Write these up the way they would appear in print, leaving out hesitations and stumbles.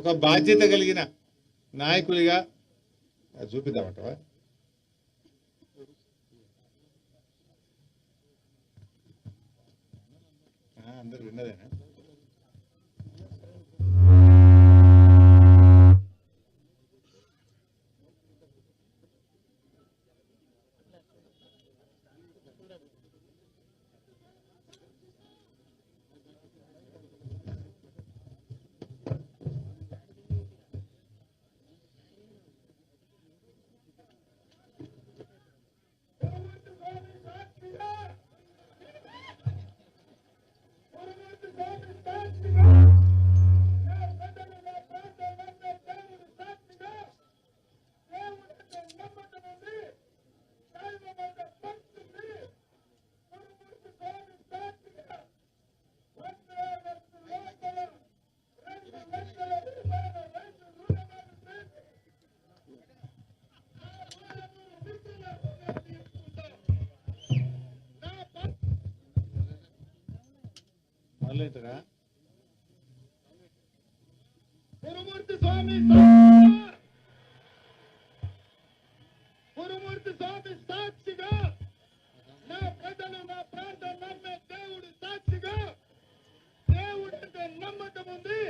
ఒక బాధ్యత కలిగిన నాయకులుగా చూపిద్దామంటవా? అందరు విన్నదేనా? మొదలెట్టరా? గురుమూర్తి స్వామి గురుమూర్తి స్వామి సాక్షిగా నా ప్రజలు నా ప్రాంతం నమ్మే దేవుడి సాక్షిగా దేవుడంటే నమ్మకం ఉంది,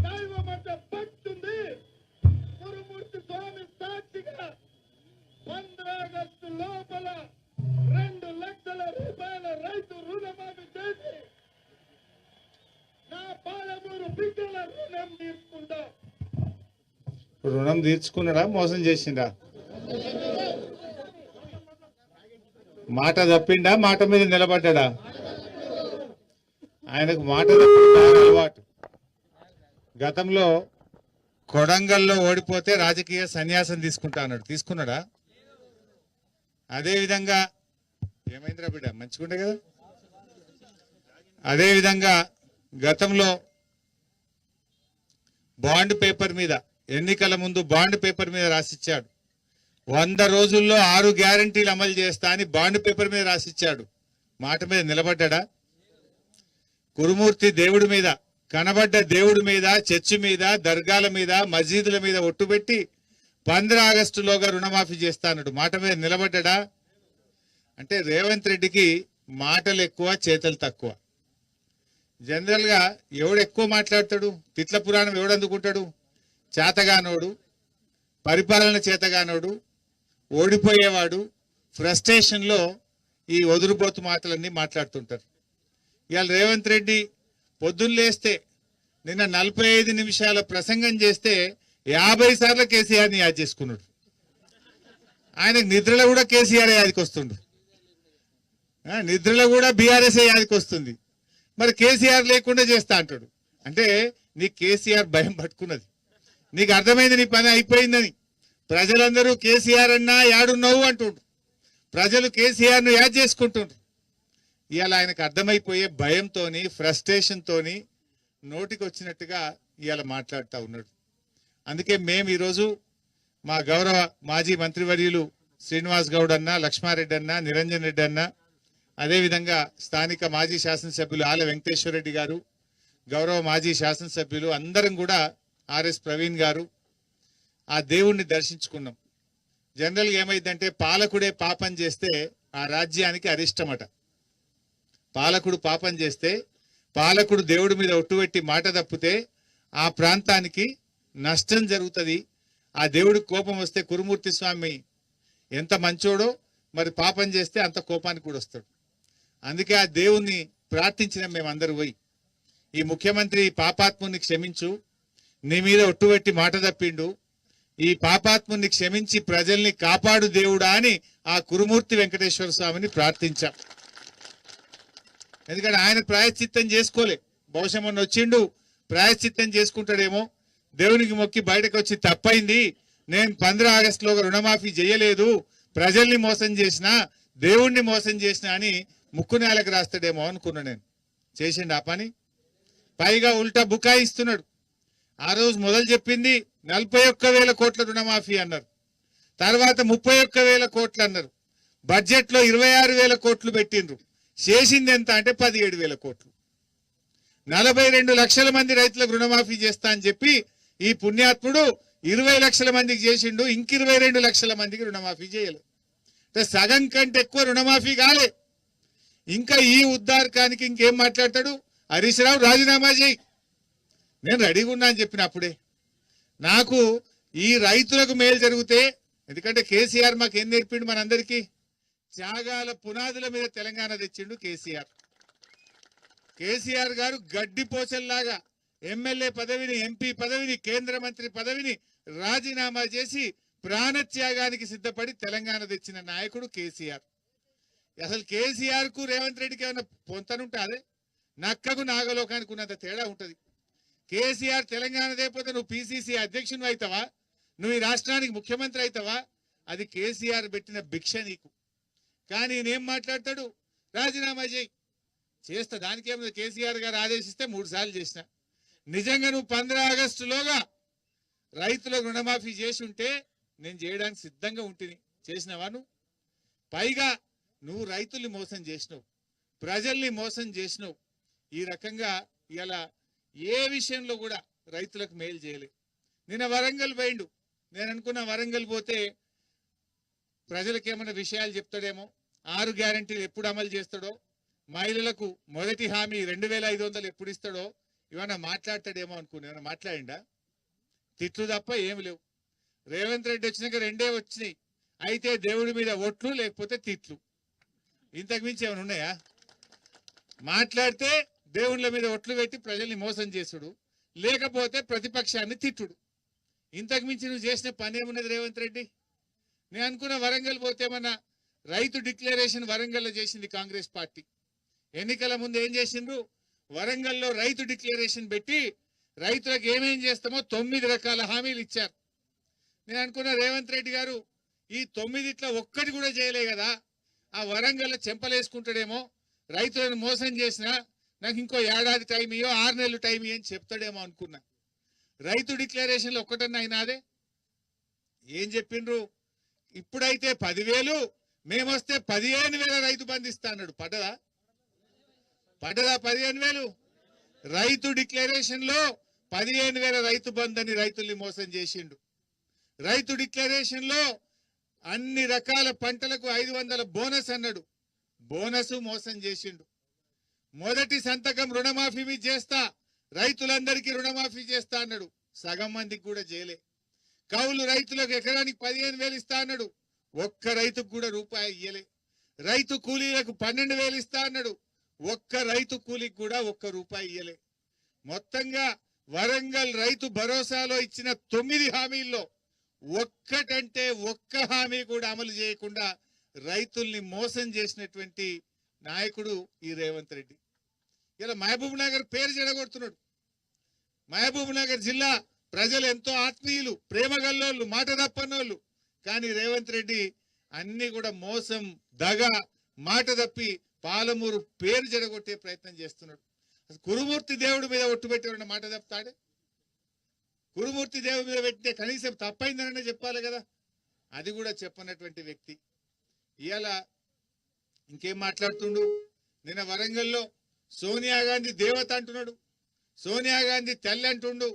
దైవం అంటే భక్తి ఉంది. గురుమూర్తి స్వామి సాక్షిగా 15 ఆగస్టు లోపల 2 లక్షల రూపాయల రైతు రుణమాఫీ చేసి నా పాలమూరు బిడ్డల రుణం తీసుకుంటా. రుణం తీర్చుకున్నాడా, మోసం చేసిండా? మాట తప్పిండా, మాట మీద నిలబడ్డా? ఆయనకు మాట తప్పడం అలవాటు. గతంలో కొడంగల్లో ఓడిపోతే రాజకీయ సన్యాసం తీసుకుంటా అన్నాడు. తీసుకున్నాడా? అదేవిధంగా ఏమైందిరా బిడ్డ, మంచిగుండే కదా. అదేవిధంగా గతంలో బాండ్ పేపర్ మీద, ఎన్నికల ముందు బాండ్ పేపర్ మీద రాసిచ్చాడు. 100 రోజుల్లో 6 గ్యారంటీలు అమలు చేస్తా అని బాండ్ పేపర్ మీద రాసిచ్చాడు. మాట మీద నిలబడ్డా? కురుమూర్తి దేవుడి మీద, కనబడ్డ దేవుడి మీద, చర్చి మీద, దర్గాల మీద, మసీదుల మీద ఒట్టుబెట్టి 15 ఆగస్టులోగా రుణమాఫీ చేస్తానడు. మాట మీద నిలబడ్డా? అంటే రేవంత్ రెడ్డికి మాటలు ఎక్కువ, చేతలు తక్కువ. జనరల్ గా ఎవడు ఎక్కువ మాట్లాడతాడు? తిట్ల పురాణం ఎవడు అందుకుంటాడు? చేతగానోడు, పరిపాలన చేతగానోడు, ఓడిపోయేవాడు, ఫ్రస్ట్రేషన్ లో ఈ వదురుబోతు మాటలన్నీ మాట్లాడుతుంటారు. ఇవాళ రేవంత్ రెడ్డి పొద్దున్న లేస్తే నిన్న 45 నిమిషాల ప్రసంగం చేస్తే 50 సార్లు కేసీఆర్ని యాద్ చేసుకున్నాడు. ఆయనకు నిద్రలో కూడా కేసీఆర్ యాదికి వస్తుండు, నిద్రలో కూడా బీఆర్ఎస్ యాదికి వస్తుంది. మరి కేసీఆర్ లేకుండా చేస్తా అంటాడు. అంటే నీకు కేసీఆర్ భయం పట్టుకున్నది, నీకు అర్థమైంది నీ పని అయిపోయిందని. ప్రజలందరూ కేసీఆర్ అన్నా యాడున్నావు అంటుండ్రు, ప్రజలు కేసీఆర్ ను యాడ్ చేసుకుంటుండ్రు. ఇవాళ ఆయనకు అర్థమైపోయే భయంతోని, ఫ్రస్ట్రేషన్ తోని నోటికి వచ్చినట్టుగా ఇవాళ మాట్లాడుతూ ఉన్నాడు. అందుకే మేము ఈరోజు మా గౌరవ మాజీ మంత్రివర్యులు శ్రీనివాస్ గౌడ్ అన్న, లక్ష్మారెడ్డి అన్న, నిరంజన్ రెడ్డి అన్న, అదేవిధంగా స్థానిక మాజీ శాసనసభ్యులు ఆల వెంకటేశ్వర రెడ్డి గారు, గౌరవ మాజీ శాసనసభ్యులు అందరం కూడా ఆర్ఎస్ ప్రవీణ్ గారు ఆ దేవుణ్ణి దర్శించుకున్నాం. జనరల్గా ఏమైందంటే పాలకుడే పాపం చేస్తే ఆ రాజ్యానికి అరిష్టమట. పాలకుడు పాపం చేస్తే, పాలకుడు దేవుడి మీద ఒట్టుపెట్టి మాట తప్పితే ఆ ప్రాంతానికి నష్టం జరుగుతుంది. ఆ దేవుడికి కోపం వస్తే కురుమూర్తి స్వామి ఎంత మంచోడో మరి పాపం చేస్తే అంత కోపానికి కూడా వస్తాడు. అందుకే ఆ దేవుణ్ణి ప్రార్థించిన మేమందరూ పోయి, ఈ ముఖ్యమంత్రి పాపాత్ముని క్షమించు, నీ మీద ఒట్టుపెట్టి మాట తప్పిండు, ఈ పాపాత్ముని క్షమించి ప్రజల్ని కాపాడు దేవుడా అని ఆ కురుమూర్తి వెంకటేశ్వర స్వామిని ప్రార్థించాం. ఎందుకంటే ఆయన ప్రాయశ్చిత్తం చేసుకోలే. బహుశా మొన్న వచ్చిండు, ప్రాయశ్చిత్తం చేసుకుంటాడేమో, దేవునికి మొక్కి బయటకు వచ్చి తప్పైంది, నేను 15 ఆగస్టులోగా రుణమాఫీ చేయలేదు, ప్రజల్ని మోసం చేసినా, దేవుణ్ణి మోసం చేసినా అని ముక్కు నేలకు రాస్తాడేమో అనుకున్నా నేను. చేసిండు ఆ పని. పైగా ఉల్టా బుకాయిస్తున్నాడు. ఆ రోజు మొదలు చెప్పింది 41,000 కోట్ల రుణమాఫీ అన్నారు, తర్వాత 31,000 కోట్లు అన్నారు, బడ్జెట్ లో 26,000 కోట్లు పెట్టిండ్రు. చేసింది ఎంత అంటే 17,000 కోట్లు. 42 లక్షల మంది రైతులకు రుణమాఫీ చేస్తా అని చెప్పి ఈ పుణ్యాత్ముడు 20 లక్షల మందికి చేసిండు, ఇంక 22 లక్షల మందికి రుణమాఫీ చేయలేదు. అంటే సగం కంటే ఎక్కువ రుణమాఫీ కాలే. ఇంకా ఈ ఉద్దారకానికి ఇంకేం మాట్లాడతాడు? హరీష్ రావు రాజీనామా చేయి, నేను రెడీగా ఉన్నా అని చెప్పిన అప్పుడే. నాకు ఈ రైతులకు మేలు జరిగితే, ఎందుకంటే కేసీఆర్ మాకు ఏం నేర్పిండు మనందరికీ? త్యాగాల పునాదుల మీద తెలంగాణ తెచ్చిండు కేసీఆర్. కేసీఆర్ గారు గడ్డి పోచల్లాగా ఎమ్మెల్యే పదవిని, ఎంపీ పదవిని, కేంద్ర మంత్రి పదవిని రాజీనామా చేసి ప్రాణత్యాగానికి సిద్ధపడి తెలంగాణ తెచ్చిన నాయకుడు కేసీఆర్. అసలు కేసీఆర్ కు రేవంత్ రెడ్డికి ఏమైనా పొంతనుంటాదే? నక్కకు నాగలోకానికి ఉన్నంత తేడా ఉంటది. కేసీఆర్ తెలంగాణ లేకపోతే నువ్వు పిసిసి అధ్యక్షుడు అవుతావా? నువ్వు ఈ రాష్ట్రానికి ముఖ్యమంత్రి అవుతావా? అది కేసీఆర్ పెట్టిన భిక్ష నీకు. కానీ నేనేం మాట్లాడతాడు? రాజీనామా చేయి. చేస్తా, దానికేమో కేసీఆర్ గారు ఆదేశిస్తే 3 సార్లు చేసిన. నిజంగా నువ్వు 15 ఆగస్టులోగా రైతులకు రుణమాఫీ చేసి ఉంటే నేను చేయడానికి సిద్ధంగా ఉంటుంది. చేసినవా నువ్వు? పైగా నువ్వు రైతుల్ని మోసం చేసినావు, ప్రజల్ని మోసం చేసినావు. ఈ రకంగా ఇలా ఏ విషయంలో కూడా రైతులకు మేలు చేయలేదు. నిన్న వరంగల్ పోయిండు. నేను అనుకున్న వరంగల్ పోతే ప్రజలకు ఏమైనా విషయాలు చెప్తాడేమో, 6 గ్యారంటీలు ఎప్పుడు అమలు చేస్తాడో, మహిళలకు మొదటి హామీ 2500 ఎప్పుడు ఇస్తాడో ఇవన్నా మాట్లాడతాడేమో అనుకున్నా. ఏమైనా మాట్లాడిండా? తిట్లు తప్ప ఏమి లేవు. రేవంత్ రెడ్డి వచ్చినాక 2 వచ్చినాయి. అయితే దేవుడి మీద ఒట్లు, లేకపోతే తిట్లు. ఇంతకు మించి ఏమైనా ఉన్నాయా? మాట్లాడితే దేవుళ్ళ మీద ఒట్లు పెట్టి ప్రజల్ని మోసం చేసుడు, లేకపోతే ప్రతిపక్షాన్ని తిట్టుడు. ఇంతకు మించి నువ్వు చేసిన పని ఏమున్నది రేవంత్ రెడ్డి? నేను అనుకున్న వరంగల్ పోతే మన రైతు డిక్లరేషన్ వరంగల్లో చేసింది కాంగ్రెస్ పార్టీ. ఎన్నికల ముందు ఏం చేసిండ్రు? వరంగల్లో రైతు డిక్లరేషన్ పెట్టి రైతులకు ఏమేం చేస్తామో 9 రకాల హామీలు ఇచ్చారు. నేను అనుకున్న రేవంత్ రెడ్డి గారు ఈ 9 ఒక్కటి కూడా చేయలే కదా, ఆ వరంగల్లో చెంపలేసుకుంటాడేమో, రైతులను మోసం చేసినా నాకు ఇంకో ఏడాది టైం ఇయ్యో, 6 నెలలు టైం ఇయ్యో అని చెప్తాడేమో అనుకున్నా. రైతు డిక్లరేషన్లో ఒక్కటన్నా అయినాదే? ఏం చెప్పిండ్రు? ఇప్పుడైతే 10,000, మేమొస్తే 15,000 రైతు బంధు ఇస్తా అన్నాడు. పడ్డదా? 15,000? రైతు డిక్లరేషన్ లో 15,000 రైతు బంధు అని రైతుల్ని మోసం చేసిండు. రైతు డిక్లరేషన్ లో అన్ని రకాల పంటలకు 500 బోనస్ అన్నాడు. బోనస్ మోసం చేసిండు. మొదటి సంతకం రుణమాఫీ మీద చేస్తా, రైతులందరికీ రుణమాఫీ చేస్తా అన్నాడు. సగం మందికి కూడా చేయలే. కౌలు రైతులకు ఎకరానికి 15,000 ఇస్తా అన్నాడు. ఒక్క రైతుకు కూడా రూపాయి ఇయ్యలే. రైతు కూలీలకు 12,000 ఇస్తా అన్నాడు. ఒక్క రైతు కూలీకి కూడా ఒక్క రూపాయి ఇయ్యలే. మొత్తంగా వరంగల్ రైతు భరోసాలో ఇచ్చిన 9 హామీల్లో ఒక్కటంటే ఒక్క హామీ కూడా అమలు చేయకుండా రైతుల్ని మోసం చేసినటువంటి నాయకుడు ఈ రేవంత్ రెడ్డి. ఇలా మహబూబ్ నగర్ పేరు చెడగొడుతున్నాడు. మహబూబ్ నగర్ జిల్లా ప్రజలు ఎంతో ఆత్మీయులు, ప్రేమగల్లోళ్ళు, మాట తప్పనోళ్ళు. కానీ రేవంత్ రెడ్డి అన్ని కూడా మోసం, దగ, మాట తప్పి పాలమూరు పేరు చెడగొట్టే ప్రయత్నం చేస్తున్నాడు. కురుమూర్తి దేవుడి మీద ఒట్టు పెట్టేవాడు మాట తప్పుతాడే? కురుమూర్తి దేవుడి మీద పెట్టితే కనీసం తప్పైందననే చెప్పాలి కదా. అది కూడా చెప్పనటువంటి వ్యక్తి ఇవాళ ఇంకేం మాట్లాడుతుండు? నిన్న వరంగల్లో సోనియా గాంధీ దేవత అంటున్నాడు, సోనియా గాంధీ తల్లి అంటుండు.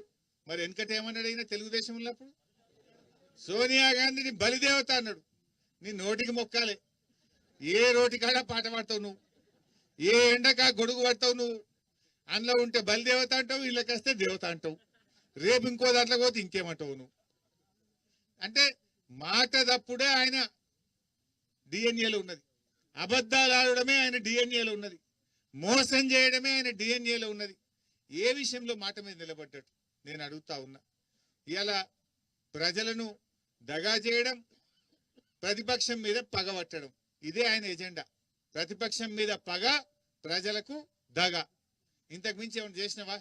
మరి వెనకట ఏమన్నాడు అయినా తెలుగుదేశం ఉన్నప్పుడు? సోనియా గాంధీని బలిదేవత అన్నాడు. నీ నోటికి మొక్కాలే. ఏ రోటికాడ పాట పాడతావు నువ్వు, ఏ ఎండకా గొడుగు పడతావు నువ్వు. అందులో ఉంటే బలిదేవత అంటావు, ఇళ్ళకి వస్తే దేవత అంటావు, రేపు ఇంకో దాంట్లో పోతే ఇంకేమంటావు నువ్వు. అంటే మాట తప్పుడే ఆయన డిఎన్ఏలో ఉన్నది, అబద్ధాలు ఆడడమే ఆయన డిఎన్ఏలో ఉన్నది, మోసం చేయడమే ఆయన డిఎన్ఏలో ఉన్నది. ఏ విషయంలో మాట మీద నిలబడ్డాడు నేను అడుగుతా ఉన్నా. ఇలా ప్రజలను దగా చేయడం, ప్రతిపక్షం మీద పగబట్టడం, ఇదే ఆయన ఎజెండా. ప్రతిపక్షం మీద పగ, ప్రజలకు దగ. ఇంతకు మించి ఏమైనా చేసినవా?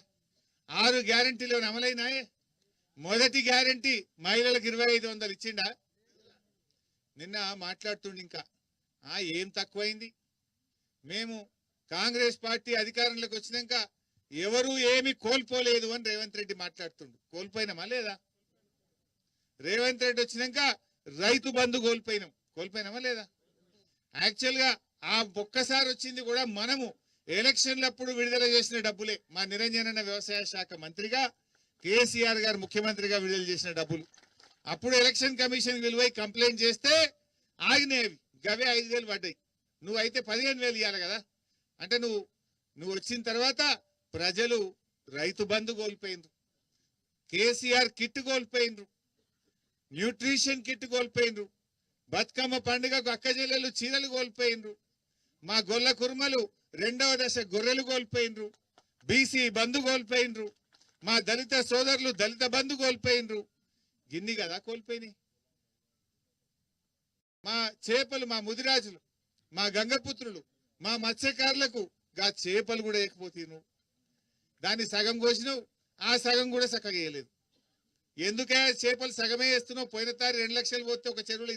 6 గ్యారంటీలు అమలైనాయే. మొదటి గ్యారంటీ మహిళలకు 2500 ఇచ్చిండా? నిన్న మాట్లాడుతుండి ఇంకా ఏం తక్కువైంది? మేము కాంగ్రెస్ పార్టీ అధికారంలోకి వచ్చినాక ఎవరు ఏమి కోల్పోలేదు అని రేవంత్ రెడ్డి మాట్లాడుతుండు. కోల్పోయినామా లేదా? రేవంత్ రెడ్డి వచ్చినాక రైతు బంధు కోల్పోయినామా లేదా? యాక్చువల్ గా ఆ ఒక్కసారి వచ్చింది కూడా మనము ఎలక్షన్లప్పుడు విడుదల చేసిన డబ్బులే. మా నిరంజన్ అన్న వ్యవసాయ శాఖ మంత్రిగా కేసీఆర్ గారు ముఖ్యమంత్రిగా విడుదల చేసిన డబ్బులు. అప్పుడు ఎలక్షన్ కమిషన్ విలువై కంప్లైంట్ చేస్తే ఆగినాయి. గవే 5,000 పడ్డాయి. నువ్వు అయితే 15,000 ఇవ్వాలి కదా. అంటే నువ్వు వచ్చిన తర్వాత ప్రజలు రైతు బంధు కోల్పోయినరు, కేసీఆర్ కిట్ కోల్పోయినరు, న్యూట్రిషన్ కిట్ కోల్పోయినరు, బతుకమ్మ పండుగకు అక్క చెల్లెలు చీరలు కోల్పోయినరు, మా గొల్ల కుర్మలు 2వ దశ గొర్రెలు కోల్పోయినరు, బీసీ బంధు కోల్పోయినరు, మా దళిత సోదరులు దళిత బంధు కోల్పోయినరు. గిన్ని కదా కోల్పోయినాయి. మా చేపలు, మా ముదిరాజులు, మా గంగపుత్రులు, మా మత్స్యకారులకు గా చేపలు కూడా వేయకపోతేను. దాన్ని సగం కోసినావు, ఆ సగం కూడా చక్కగా వేయలేదు. ఎందుకే చేపలు సగమే వేస్తున్నావు? పోయిన తారీ 2 లక్షలు పోతే ఒక చెరువులు